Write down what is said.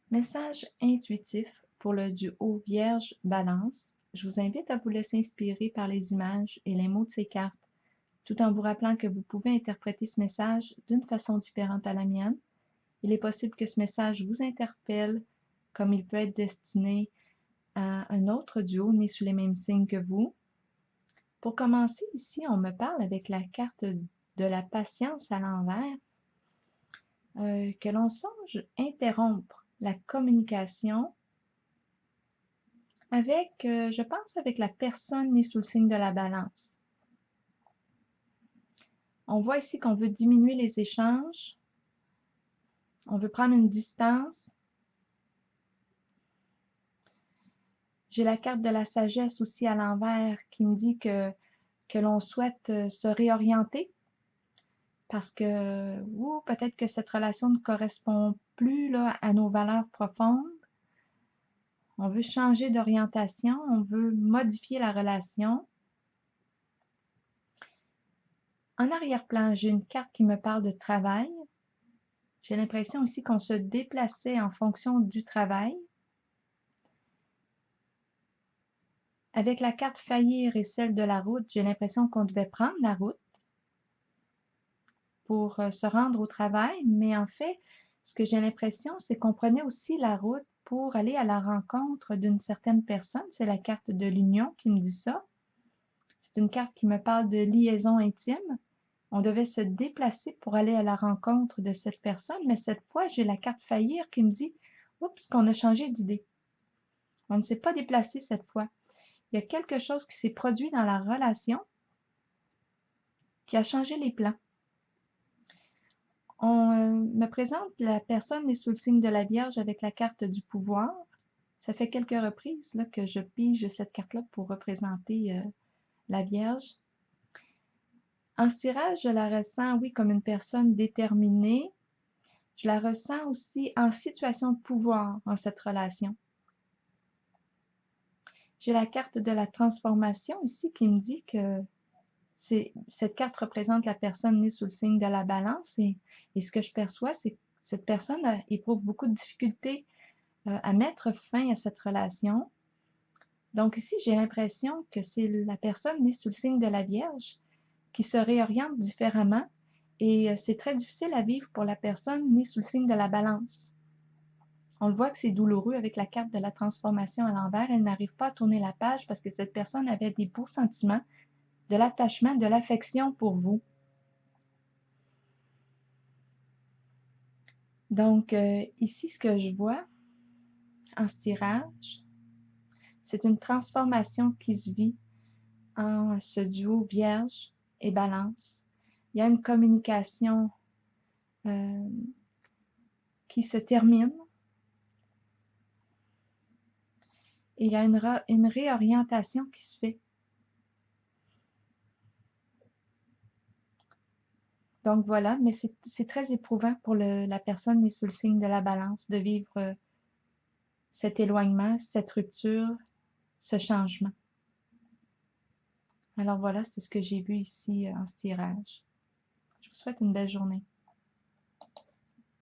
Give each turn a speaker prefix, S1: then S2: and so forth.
S1: Message intuitif pour le duo Vierge-Balance. Je vous invite à vous laisser inspirer par les images et les mots de ces cartes, tout en vous rappelant que vous pouvez interpréter ce message d'une façon différente à la mienne. Il est possible que ce message vous interpelle, comme il peut être destiné à un autre duo né sous les mêmes signes que vous. Pour commencer, ici, on me parle avec la carte de la patience à l'envers, que l'on songe interrompre la communication avec, je pense, avec la personne née sous le signe de la balance. On voit ici qu'on veut diminuer les échanges, on veut prendre une distance. J'ai la carte de la sagesse aussi à l'envers qui me dit que l'on souhaite se réorienter parce que ou peut-être que cette relation ne correspond plus là, à nos valeurs profondes. On veut changer d'orientation, on veut modifier la relation. En arrière-plan, j'ai une carte qui me parle de travail. J'ai l'impression aussi qu'on se déplaçait en fonction du travail. Avec la carte faillir et celle de la route, j'ai l'impression qu'on devait prendre la route pour se rendre au travail, mais en fait, ce que j'ai l'impression, c'est qu'on prenait aussi la route pour aller à la rencontre d'une certaine personne. C'est la carte de l'union qui me dit ça. C'est une carte qui me parle de liaison intime. On devait se déplacer pour aller à la rencontre de cette personne, mais cette fois, j'ai la carte faillir qui me dit « Oups, qu'on a changé d'idée. On ne s'est pas déplacé cette fois. Il y a quelque chose qui s'est produit dans la relation qui a changé les plans. » On me présente la personne née sous le signe de la Vierge avec la carte du pouvoir. Ça fait quelques reprises là, que je pige cette carte-là pour représenter la Vierge. En ce tirage, je la ressens, oui, comme une personne déterminée. Je la ressens aussi en situation de pouvoir en cette relation. J'ai la carte de la transformation ici qui me dit que cette carte représente la personne née sous le signe de la balance et ce que je perçois, c'est que cette personne éprouve beaucoup de difficultés à mettre fin à cette relation. Donc ici, j'ai l'impression que c'est la personne née sous le signe de la Vierge qui se réoriente différemment et c'est très difficile à vivre pour la personne née sous le signe de la balance. On le voit que c'est douloureux avec la carte de la transformation à l'envers. Elle n'arrive pas à tourner la page parce que cette personne avait des beaux sentiments, de l'attachement, de l'affection pour vous. Donc, ici, ce que je vois en ce tirage, c'est une transformation qui se vit en ce duo Vierge et Balance. Il y a une communication qui se termine et il y a une réorientation qui se fait. Donc voilà, mais c'est très éprouvant pour la personne née sous le signe de la balance de vivre cet éloignement, cette rupture, ce changement. Alors voilà, c'est ce que j'ai vu ici en ce tirage. Je vous souhaite une belle journée.